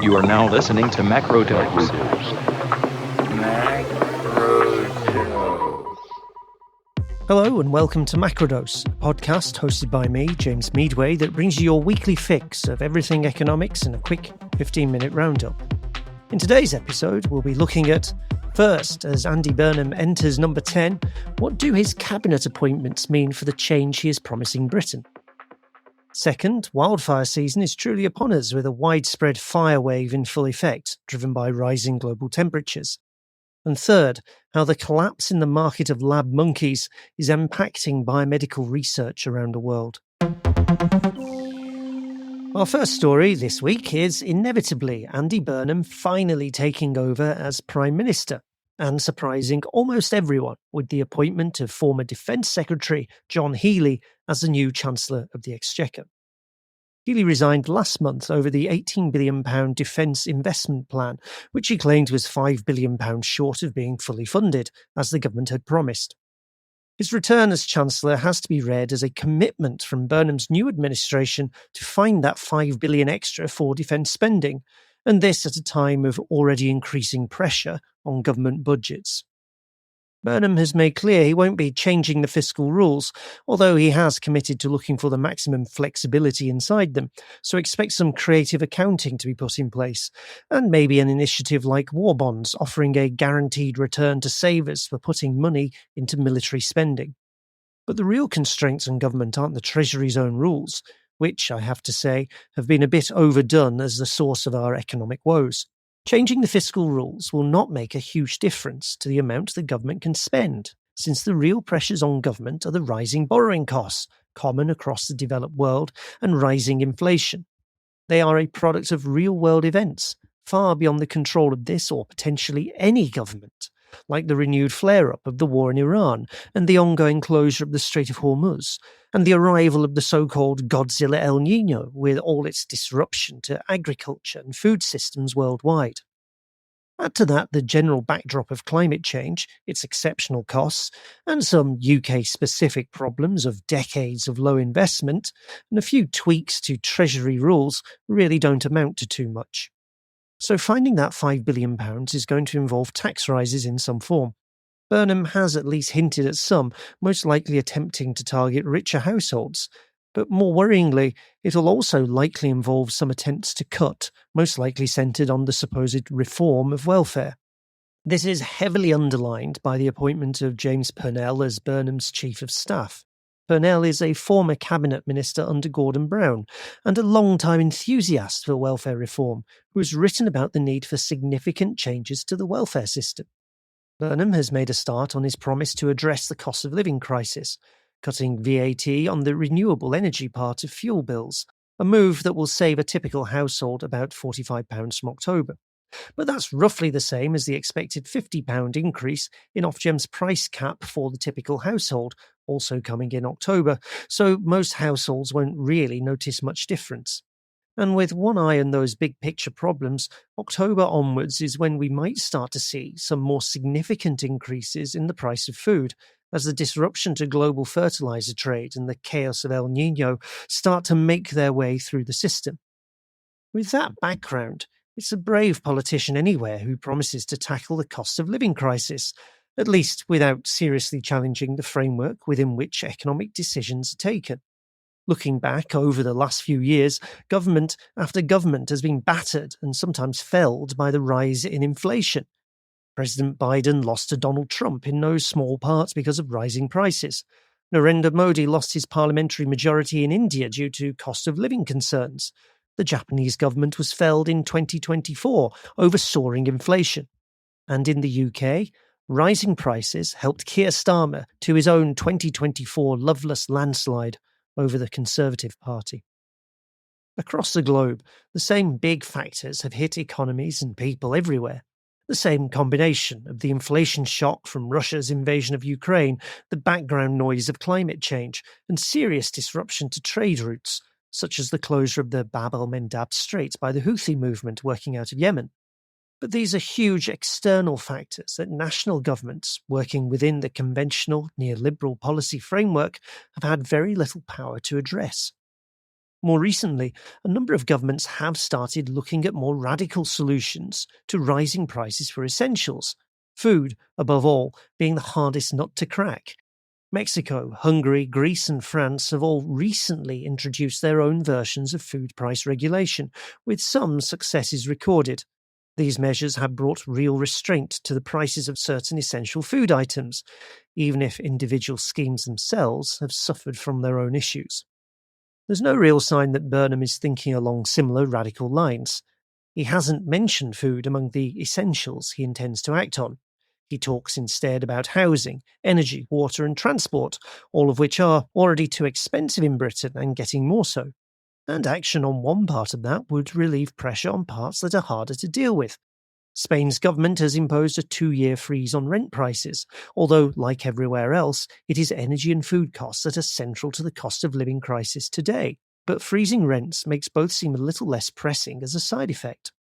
You are now listening to Macrodose. Hello and welcome to Macrodose, a podcast hosted by me, James Meadway, that brings you your weekly fix of everything economics in a quick 15-minute roundup. In today's episode, we'll be looking at, first, as Andy Burnham enters number 10, what do his cabinet appointments mean for the change he is promising Britain? Second, wildfire season is truly upon us with a widespread fire wave in full effect, driven by rising global temperatures. And third, how the collapse in the market of lab monkeys is impacting biomedical research around the world. Our first story this week is, inevitably, Andy Burnham finally taking over as Prime Minister, and surprising almost everyone with the appointment of former Defence Secretary John Healey as the new Chancellor of the Exchequer. Healey resigned last month over the £18 billion defence investment plan, which he claimed was £5 billion short of being fully funded, as the government had promised. His return as Chancellor has to be read as a commitment from Burnham's new administration to find that £5 billion extra for defence spending, and this at a time of already increasing pressure on government budgets. Burnham has made clear he won't be changing the fiscal rules, although he has committed to looking for the maximum flexibility inside them, so expect some creative accounting to be put in place, and maybe an initiative like war bonds offering a guaranteed return to savers for putting money into military spending. But the real constraints on government aren't the Treasury's own rules, which, I have to say, have been a bit overdone as the source of our economic woes. Changing the fiscal rules will not make a huge difference to the amount the government can spend, since the real pressures on government are the rising borrowing costs, common across the developed world, and rising inflation. They are a product of real-world events, far beyond the control of this or potentially any government, like the renewed flare-up of the war in Iran and the ongoing closure of the Strait of Hormuz, and the arrival of the so-called Godzilla El Niño with all its disruption to agriculture and food systems worldwide. Add to that the general backdrop of climate change, its exceptional costs, and some UK-specific problems of decades of low investment, and a few tweaks to Treasury rules really don't amount to too much. So finding that £5 billion is going to involve tax rises in some form. Burnham has at least hinted at some, most likely attempting to target richer households. But more worryingly, it'll also likely involve some attempts to cut, most likely centred on the supposed reform of welfare. This is heavily underlined by the appointment of James Purnell as Burnham's Chief of Staff. Purnell is a former cabinet minister under Gordon Brown and a long-time enthusiast for welfare reform who has written about the need for significant changes to the welfare system. Burnham has made a start on his promise to address the cost of living crisis, cutting VAT on the renewable energy part of fuel bills, a move that will save a typical household about £45 from October. But that's roughly the same as the expected £50 increase in Ofgem's price cap for the typical household, also coming in October, so most households won't really notice much difference. And with one eye on those big picture problems, October onwards is when we might start to see some more significant increases in the price of food, as the disruption to global fertilizer trade and the chaos of El Niño start to make their way through the system. With that background, it's a brave politician anywhere who promises to tackle the cost of living crisis, at least without seriously challenging the framework within which economic decisions are taken. Looking back over the last few years, government after government has been battered and sometimes felled by the rise in inflation. President Biden lost to Donald Trump in no small part because of rising prices. Narendra Modi lost his parliamentary majority in India due to cost of living concerns. The Japanese government was felled in 2024 over soaring inflation. And in the UK, rising prices helped Keir Starmer to his own 2024 loveless landslide over the Conservative Party. Across the globe, the same big factors have hit economies and people everywhere. The same combination of the inflation shock from Russia's invasion of Ukraine, the background noise of climate change, and serious disruption to trade routes, such as the closure of the Bab el-Mandab Strait by the Houthi movement working out of Yemen. But these are huge external factors that national governments, working within the conventional neoliberal policy framework, have had very little power to address. More recently, a number of governments have started looking at more radical solutions to rising prices for essentials, food, above all, being the hardest nut to crack. Mexico, Hungary, Greece, and France have all recently introduced their own versions of food price regulation, with some successes recorded. These measures have brought real restraint to the prices of certain essential food items, even if individual schemes themselves have suffered from their own issues. There's no real sign that Burnham is thinking along similar radical lines. He hasn't mentioned food among the essentials he intends to act on. He talks instead about housing, energy, water, and transport, all of which are already too expensive in Britain and getting more so. And action on one part of that would relieve pressure on parts that are harder to deal with. Spain's government has imposed a 2-year freeze on rent prices, although, like everywhere else, it is energy and food costs that are central to the cost of living crisis today. But freezing rents makes both seem a little less pressing as a side effect.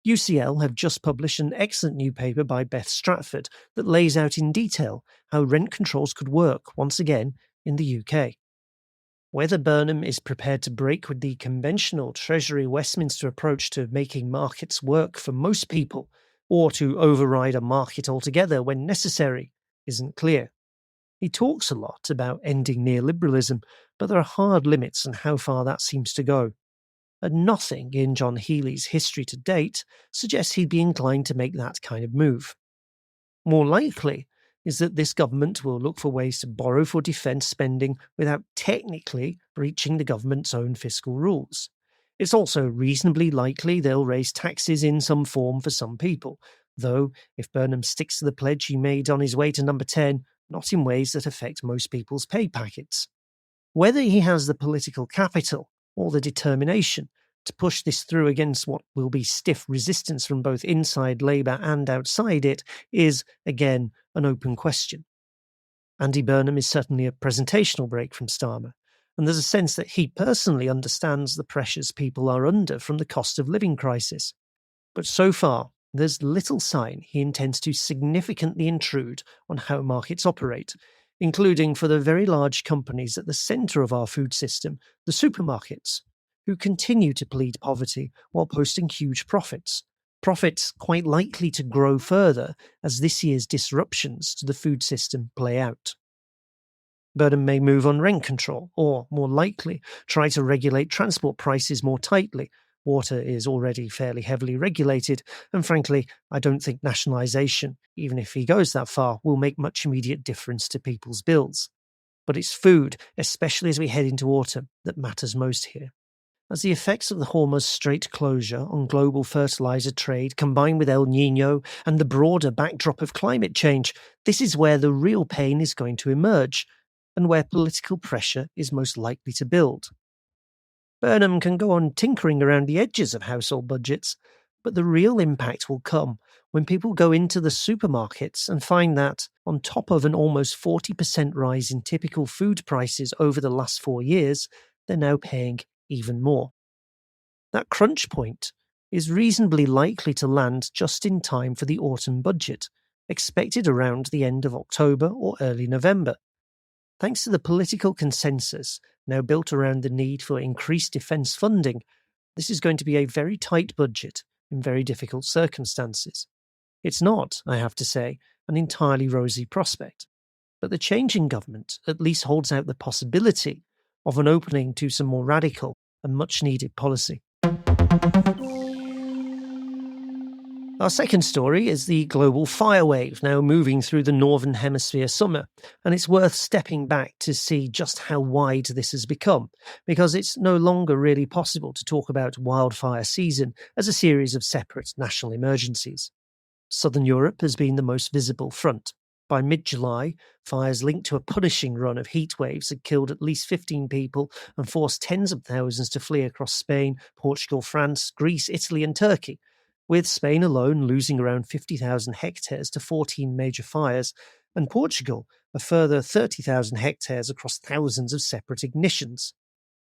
UCL have just published an excellent new paper by Beth Stratford that lays out in detail how rent controls could work once again in the UK. Whether Burnham is prepared to break with the conventional Treasury Westminster approach to making markets work for most people, or to override a market altogether when necessary, isn't clear. He talks a lot about ending neoliberalism, but there are hard limits on how far that seems to go. And nothing in John Healey's history to date suggests he'd be inclined to make that kind of move. More likely is that this government will look for ways to borrow for defence spending without technically breaching the government's own fiscal rules. It's also reasonably likely they'll raise taxes in some form for some people, though if Burnham sticks to the pledge he made on his way to number 10, not in ways that affect most people's pay packets. Whether he has the political capital or the determination to push this through against what will be stiff resistance from both inside Labour and outside it is, again, an open question. Andy Burnham is certainly a presentational break from Starmer, and there's a sense that he personally understands the pressures people are under from the cost of living crisis. But so far, there's little sign he intends to significantly intrude on how markets operate, including for the very large companies at the centre of our food system, the supermarkets, who continue to plead poverty while posting huge profits. Profits quite likely to grow further as this year's disruptions to the food system play out. Burnham may move on rent control, or, more likely, try to regulate transport prices more tightly. Water is already fairly heavily regulated, and frankly, I don't think nationalisation, even if he goes that far, will make much immediate difference to people's bills. But it's food, especially as we head into autumn, that matters most here. As the effects of the Hormuz Strait closure on global fertilizer trade combine with El Niño and the broader backdrop of climate change, this is where the real pain is going to emerge, and where political pressure is most likely to build. Burnham can go on tinkering around the edges of household budgets, but the real impact will come when people go into the supermarkets and find that, on top of an almost 40% rise in typical food prices over the last 4 years, they're now paying even more. That crunch point is reasonably likely to land just in time for the autumn budget, expected around the end of October or early November. Thanks to the political consensus now built around the need for increased defence funding, this is going to be a very tight budget in very difficult circumstances. It's not, I have to say, an entirely rosy prospect, but the change in government at least holds out the possibility of an opening to some more radical and much-needed policy. Our second story is the global fire wave now moving through the Northern Hemisphere summer, and it's worth stepping back to see just how wide this has become, because it's no longer really possible to talk about wildfire season as a series of separate national emergencies. Southern Europe has been the most visible front. By mid-July, fires linked to a punishing run of heat waves had killed at least 15 people and forced tens of thousands to flee across Spain, Portugal, France, Greece, Italy and Turkey, with Spain alone losing around 50,000 hectares to 14 major fires, and Portugal a further 30,000 hectares across thousands of separate ignitions.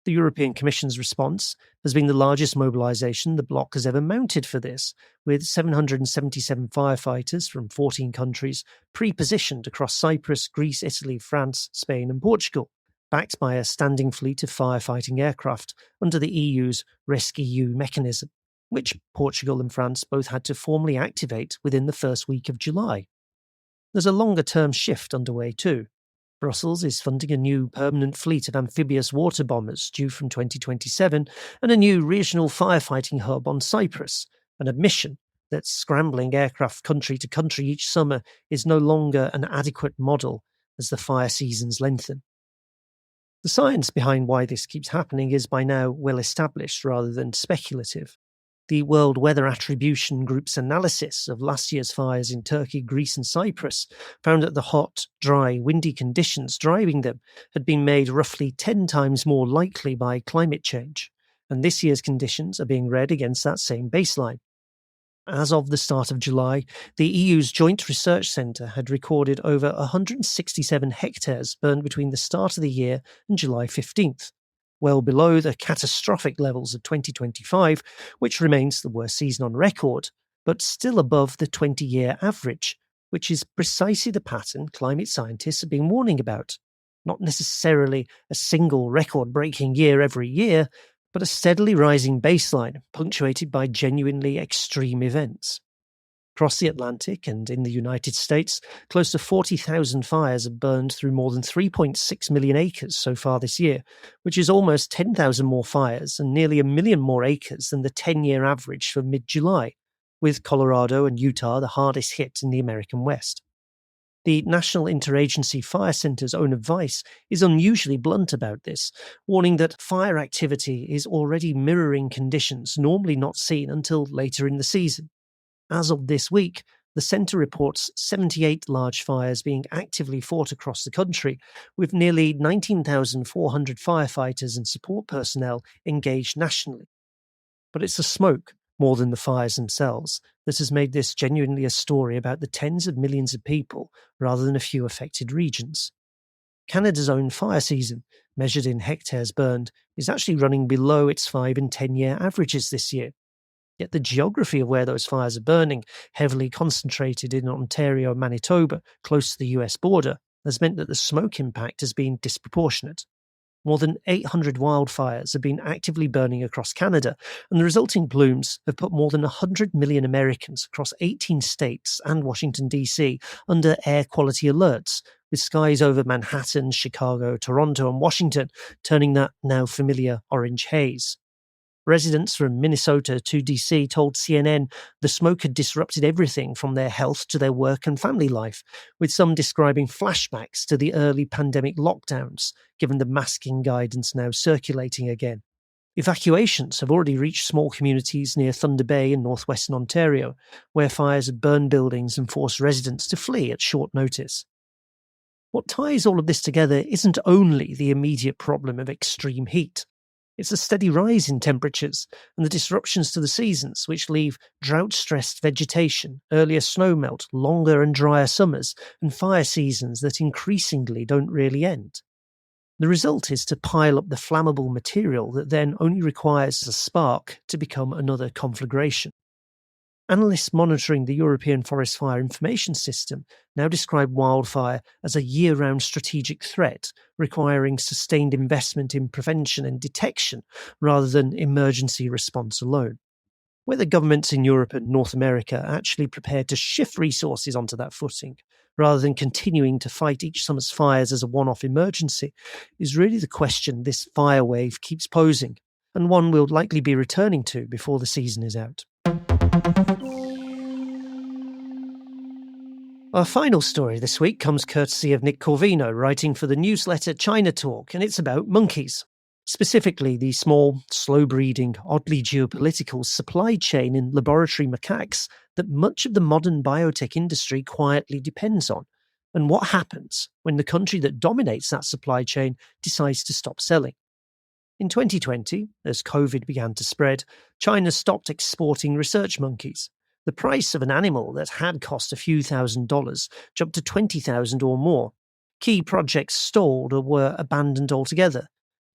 The European Commission's response has been the largest mobilisation the bloc has ever mounted for this, with 777 firefighters from 14 countries pre-positioned across Cyprus, Greece, Italy, France, Spain and Portugal. backed by a standing fleet of firefighting aircraft under the EU's RescEU mechanism, which Portugal and France both had to formally activate within the first week of July. There's a longer-term shift underway too. Brussels is funding a new permanent fleet of amphibious water bombers due from 2027 and a new regional firefighting hub on Cyprus, an admission that scrambling aircraft country to country each summer is no longer an adequate model as the fire seasons lengthen. The science behind why this keeps happening is by now well established rather than speculative. The World Weather Attribution Group's analysis of last year's fires in Turkey, Greece and Cyprus found that the hot, dry, windy conditions driving them had been made roughly 10 times more likely by climate change, and this year's conditions are being read against that same baseline. As of the start of July, the EU's Joint Research Centre had recorded over 167 hectares burned between the start of the year and July 15th. Well below the catastrophic levels of 2025, which remains the worst season on record, but still above the 20-year average, which is precisely the pattern climate scientists have been warning about. Not necessarily a single record-breaking year every year, but a steadily rising baseline punctuated by genuinely extreme events. Across the Atlantic and in the United States, close to 40,000 fires have burned through more than 3.6 million acres so far this year, which is almost 10,000 more fires and nearly 1 million more acres than the 10-year average for mid-July, with Colorado and Utah the hardest hit in the American West. The National Interagency Fire Centre's own advice is unusually blunt about this, warning that fire activity is already mirroring conditions normally not seen until later in the season. As of this week, the centre reports 78 large fires being actively fought across the country, with nearly 19,400 firefighters and support personnel engaged nationally. But it's the smoke, more than the fires themselves, that has made this genuinely a story about the tens of millions of people rather than a few affected regions. Canada's own fire season, measured in hectares burned, is actually running below its 5- and 10-year averages this year. Yet the geography of where those fires are burning, heavily concentrated in Ontario and Manitoba, close to the US border, has meant that the smoke impact has been disproportionate. More than 800 wildfires have been actively burning across Canada, and the resulting plumes have put more than 100 million Americans across 18 states and Washington, D.C. under air quality alerts, with skies over Manhattan, Chicago, Toronto and Washington turning that now familiar orange haze. Residents from Minnesota to DC told CNN the smoke had disrupted everything from their health to their work and family life, with some describing flashbacks to the early pandemic lockdowns, given the masking guidance now circulating again. Evacuations have already reached small communities near Thunder Bay in northwestern Ontario, where fires had burned buildings and forced residents to flee at short notice. What ties all of this together isn't only the immediate problem of extreme heat. It's a steady rise in temperatures and the disruptions to the seasons, which leave drought-stressed vegetation, earlier snowmelt, longer and drier summers, and fire seasons that increasingly don't really end. The result is to pile up the flammable material that then only requires a spark to become another conflagration. Analysts monitoring the European Forest Fire Information System now describe wildfire as a year-round strategic threat, requiring sustained investment in prevention and detection rather than emergency response alone. Whether governments in Europe and North America are actually prepared to shift resources onto that footing, rather than continuing to fight each summer's fires as a one-off emergency, is really the question this fire wave keeps posing, and one we'll likely be returning to before the season is out. Our final story this week comes courtesy of Nick Corvino, writing for the newsletter China Talk, and it's about monkeys. Specifically, the small, slow-breeding, oddly geopolitical supply chain in laboratory macaques that much of the modern biotech industry quietly depends on, and what happens when the country that dominates that supply chain decides to stop selling. In 2020, as COVID began to spread, China stopped exporting research monkeys. The price of an animal that had cost a few $1,000s jumped to $20,000 or more. Key projects stalled or were abandoned altogether.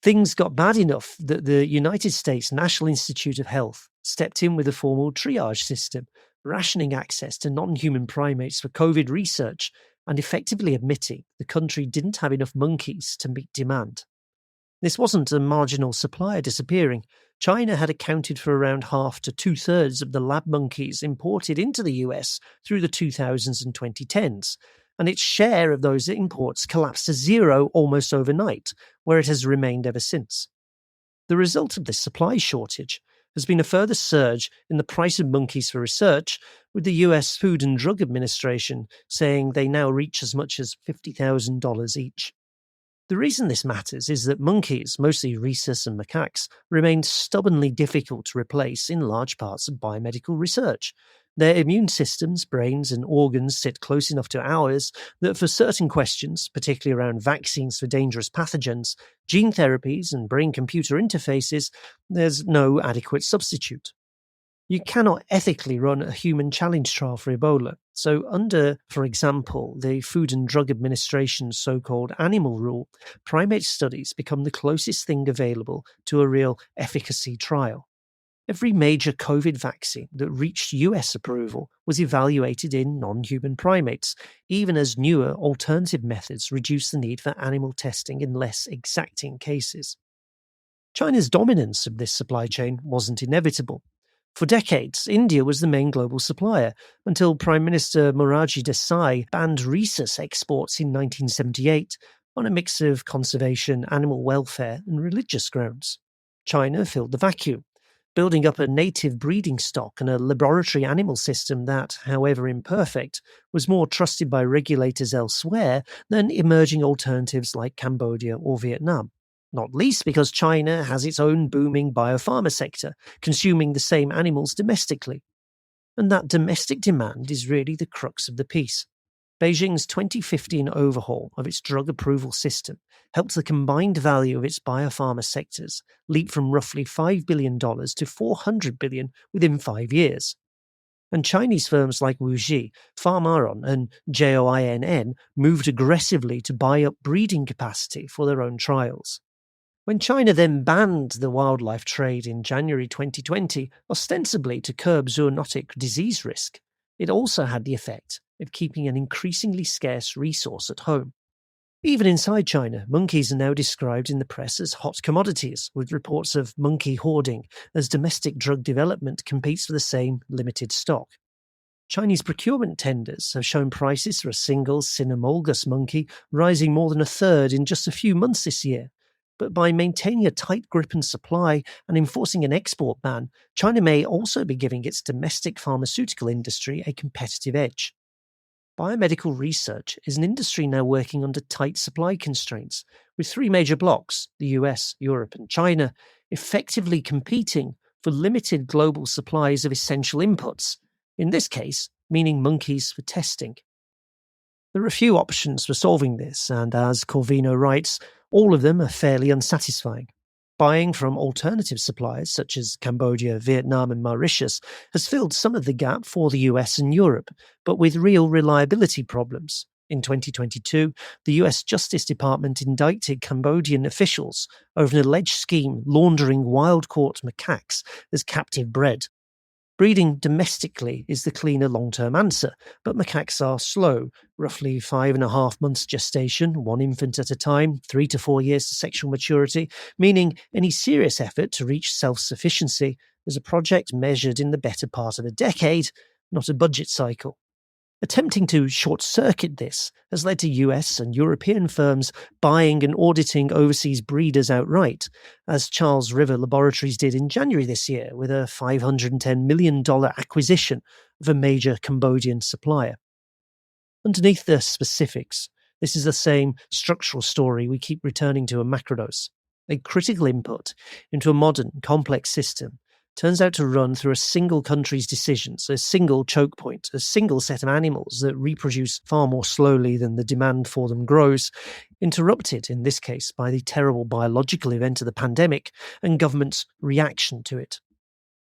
Things got bad enough that the United States National Institute of Health stepped in with a formal triage system, rationing access to non-human primates for COVID research, and effectively admitting the country didn't have enough monkeys to meet demand. This wasn't a marginal supplier disappearing. China had accounted for around half to two-thirds of the lab monkeys imported into the US through the 2000s and 2010s, and its share of those imports collapsed to zero almost overnight, where it has remained ever since. The result of this supply shortage has been a further surge in the price of monkeys for research, with the US Food and Drug Administration saying they now reach as much as $50,000 each. The reason this matters is that monkeys, mostly rhesus and macaques, remain stubbornly difficult to replace in large parts of biomedical research. Their immune systems, brains, and organs sit close enough to ours that for certain questions, particularly around vaccines for dangerous pathogens, gene therapies, and brain-computer interfaces, there's no adequate substitute. You cannot ethically run a human challenge trial for Ebola. So under, for example, the Food and Drug Administration's so-called animal rule, primate studies become the closest thing available to a real efficacy trial. Every major COVID vaccine that reached US approval was evaluated in non-human primates, even as newer alternative methods reduce the need for animal testing in less exacting cases. China's dominance of this supply chain wasn't inevitable. For decades, India was the main global supplier, until Prime Minister Morarji Desai banned rhesus exports in 1978 on a mix of conservation, animal welfare, and religious grounds. China filled the vacuum, building up a native breeding stock and a laboratory animal system that, however imperfect, was more trusted by regulators elsewhere than emerging alternatives like Cambodia or Vietnam. Not least because China has its own booming biopharma sector, consuming the same animals domestically. And that domestic demand is really the crux of the piece. Beijing's 2015 overhaul of its drug approval system helped the combined value of its biopharma sectors leap from roughly $5 billion to $400 billion within 5 years. And Chinese firms like WuXi, Pharmaron, and JOINN moved aggressively to buy up breeding capacity for their own trials. When China then banned the wildlife trade in January 2020, ostensibly to curb zoonotic disease risk, it also had the effect of keeping an increasingly scarce resource at home. Even inside China, monkeys are now described in the press as hot commodities, with reports of monkey hoarding as domestic drug development competes for the same limited stock. Chinese procurement tenders have shown prices for a single cynomolgus monkey rising more than a third in just a few months this year. But by maintaining a tight grip on supply and enforcing an export ban, China may also be giving its domestic pharmaceutical industry a competitive edge. Biomedical research is an industry now working under tight supply constraints, with three major blocks, the US, Europe, and China, effectively competing for limited global supplies of essential inputs, in this case, meaning monkeys for testing. There are a few options for solving this, and as Corvino writes, all of them are fairly unsatisfying. Buying from alternative suppliers such as Cambodia, Vietnam, and Mauritius has filled some of the gap for the US and Europe, but with real reliability problems. In 2022, the US Justice Department indicted Cambodian officials over an alleged scheme laundering wild-caught macaques as captive bred. Breeding domestically is the cleaner long-term answer, but macaques are slow, roughly 5.5 months gestation, one infant at a time, 3 to 4 years to sexual maturity, meaning any serious effort to reach self-sufficiency is a project measured in the better part of a decade, not a budget cycle. Attempting to short-circuit this has led to US and European firms buying and auditing overseas breeders outright, as Charles River Laboratories did in January this year with a $510 million acquisition of a major Cambodian supplier. Underneath the specifics, this is the same structural story we keep returning to in Macrodose. A critical input into a modern, complex system turns out to run through a single country's decisions, a single choke point, a single set of animals that reproduce far more slowly than the demand for them grows, interrupted, in this case, by the terrible biological event of the pandemic and government's reaction to it.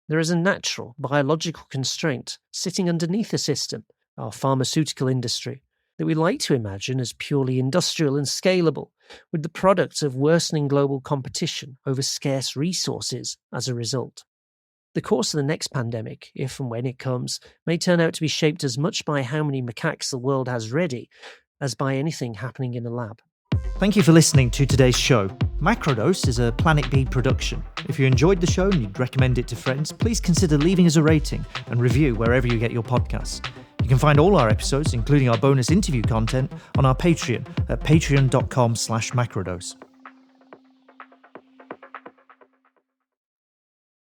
There is a natural biological constraint sitting underneath the system, our pharmaceutical industry, that we like to imagine as purely industrial and scalable, with the product of worsening global competition over scarce resources as a result. The course of the next pandemic, if and when it comes, may turn out to be shaped as much by how many macaques the world has ready, as by anything happening in a lab. Thank you for listening to today's show. Macrodose is a Planet B production. If you enjoyed the show and you'd recommend it to friends, please consider leaving us a rating and review wherever you get your podcasts. You can find all our episodes, including our bonus interview content, on our Patreon at patreon.com/macrodose.